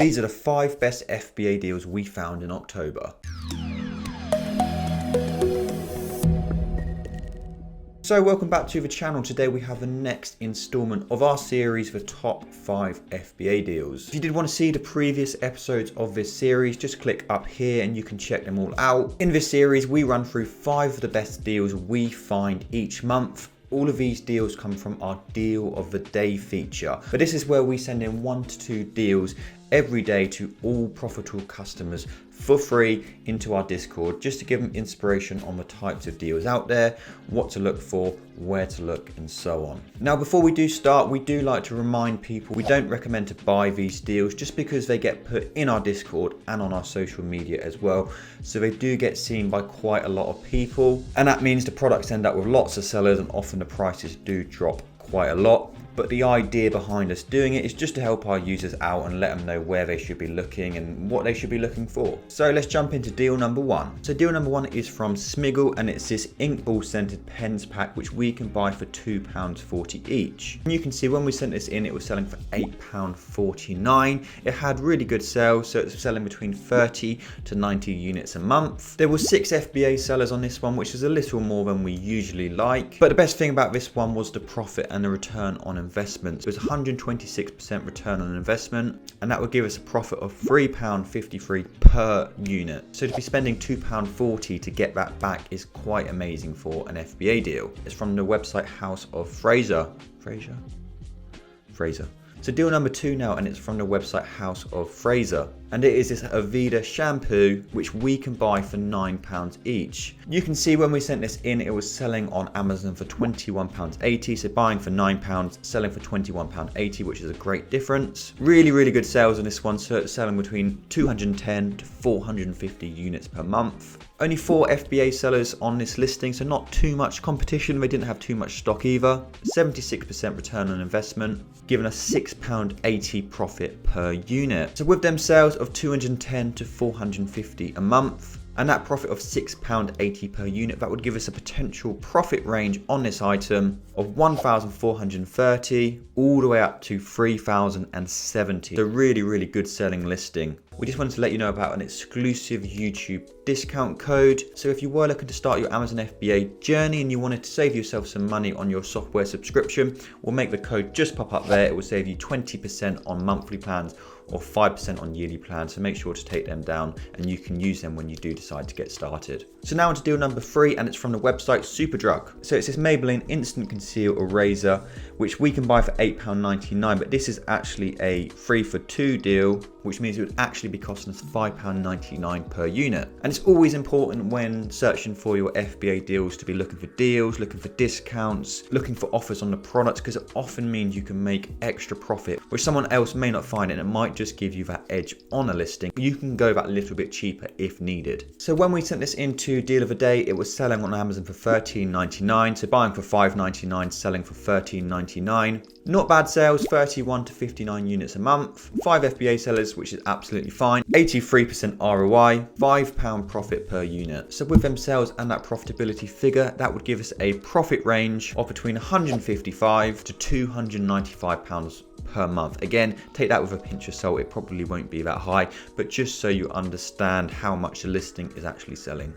These are the 5 best FBA deals we found in October. So welcome back to the channel. Today we have the next installment of our series for top 5 FBA deals. If you did want to see the previous episodes of this series, just click up here and you can check them all out. In this series we run through 5 of the best deals we find each month. All of these deals come from our Deal of the Day feature. But this is where we send in 1 to 2 deals every day to all Profitl customers for free into our Discord, just to give them inspiration on the types of deals out there, what to look for, where to look, and so on. Now, before we do start, we do like to remind people we don't recommend to buy these deals just because they get put in our Discord and on our social media as well. So they do get seen by quite a lot of people. And that means the products end up with lots of sellers and often the prices do drop quite a lot. But the idea behind us doing it is just to help our users out and let them know where they should be looking and what they should be looking for. So let's jump into deal number 1. So deal number 1 is from Smiggle, and it's this inkball scented pens pack which we can buy for £2.40 each. And you can see when we sent this in, it was selling for £8.49. It had really good sales, so it's selling between 30 to 90 units a month. There were 6 FBA sellers on this one, which is a little more than we usually like. But the best thing about this one was the profit and the return on investment. It was 126% return on investment, and that would give us a profit of £3.53 per unit. So to be spending £2.40 to get that back is quite amazing for an FBA deal. It's from the website House of Fraser. So deal number 2 now, and it's from the website House of Fraser. And it is this Aveda shampoo, which we can buy for £9 each. You can see when we sent this in, it was selling on Amazon for £21.80. So buying for £9, selling for £21.80, which is a great difference. Really, really good sales on this one. So it's selling between 210 to 450 units per month. Only 4 FBA sellers on this listing, so not too much competition. They didn't have too much stock either. 76% return on investment, giving us £6.80 profit per unit. So with them sales of 210 to 450 a month, and that profit of £6.80 per unit, that would give us a potential profit range on this item of 1,430 all the way up to 3,070. So really, really good selling listing. We just wanted to let you know about an exclusive YouTube discount code. So if you were looking to start your Amazon FBA journey and you wanted to save yourself some money on your software subscription, we'll make the code just pop up there. It will save you 20% on monthly plans or 5% on yearly plans. So make sure to take them down and you can use them when you do decide to get started. So now on to deal number 3, and it's from the website Superdrug. So it's this Maybelline Instant Conceal Eraser, which we can buy for £8.99, but this is actually a 3 for 2 deal, which means it would actually be costing us £5.99 per unit. And it's always important when searching for your FBA deals to be looking for deals, looking for discounts, looking for offers on the products, because it often means you can make extra profit, which someone else may not find, and it might just give you that edge on a listing. You can go that little bit cheaper if needed. So when we sent this into Deal of the Day, it was selling on Amazon for £13.99, so buying for £5.99, selling for £13.99. Not bad sales, 31 to 59 units a month, 5 FBA sellers, which is absolutely fine, 83% ROI, £5 profit per unit. So with them sales and that profitability figure, that would give us a profit range of between £155 to £295 per month. Again, take that with a pinch of salt. It probably won't be that high, but just so you understand how much the listing is actually selling.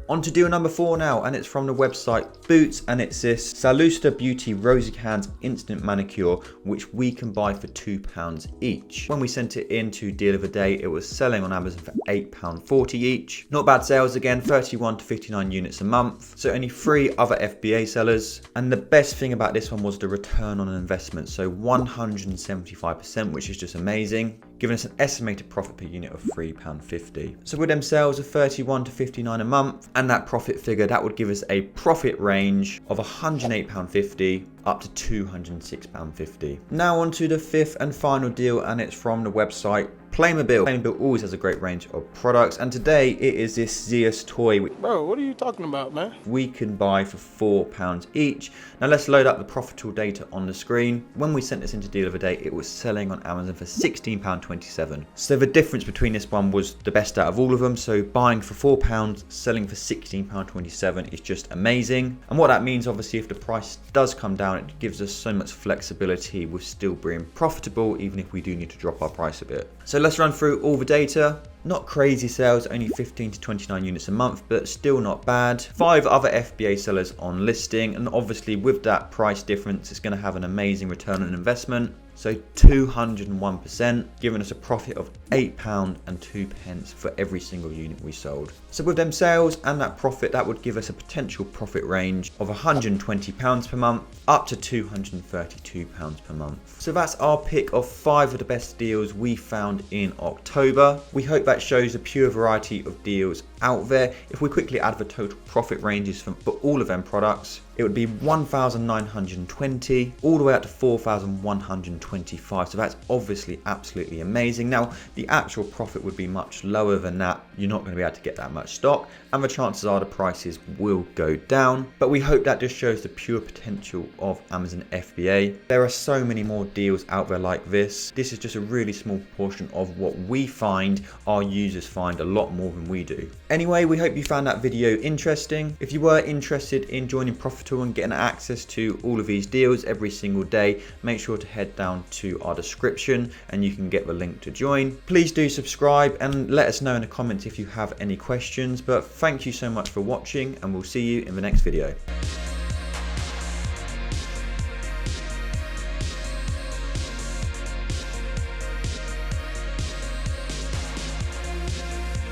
On to deal number 4 now, and it's from the website Boots, and it's this Salusta Beauty Rosy Hands Instant Manicure, which we can buy for £2 each. When we sent it into Deal of the Day, it was selling on Amazon for £8.40 each. Not bad sales again, 31 to 59 units a month. So only 3 other FBA sellers. And the best thing about this one was the return on investment. So 175%, which is just amazing, giving us an estimated profit per unit of £3.50. So with them sales of 31 to 59 a month, and that profit figure, that would give us a profit range of £108.50 up to £206.50. Now on to the 5th and final deal, and it's from the website Playmobil. Playmobil always has a great range of products, and today it is this Zeus toy. Bro, what are you talking about, man? We can buy for £4 each. Now let's load up the Profitl data on the screen. When we sent this into Deal of the Day, it was selling on Amazon for £16.27. So the difference between this one was the best out of all of them. So buying for £4, selling for £16.27 is just amazing. And what that means, obviously, if the price does come down, it gives us so much flexibility with still being profitable, even if we do need to drop our price a bit. So let's run through all the data. Not crazy sales, only 15 to 29 units a month, but still not bad. 5 other FBA sellers on listing, and obviously with that price difference, it's going to have an amazing return on investment. So 201%, giving us a profit of £8.02 for every single unit we sold. So with them sales and that profit, that would give us a potential profit range of £120 per month up to £232 per month. So that's our pick of 5 of the best deals we found in October. We hope that shows a pure variety of deals out there. If we quickly add the total profit ranges for all of them products, it would be 1,920 all the way up to 4,125. So that's obviously absolutely amazing. Now, the actual profit would be much lower than that. You're not going to be able to get that much stock, and the chances are the prices will go down. But we hope that just shows the pure potential of Amazon FBA. There are so many more deals out there like this. This is just a really small portion of what we find. Our users find a lot more than we do. Anyway, we hope you found that video interesting. If you were interested in joining Profitl and getting access to all of these deals every single day, make sure to head down to our description and you can get the link to join. Please do subscribe and let us know in the comments if you have any questions. But thank you so much for watching, and we'll see you in the next video.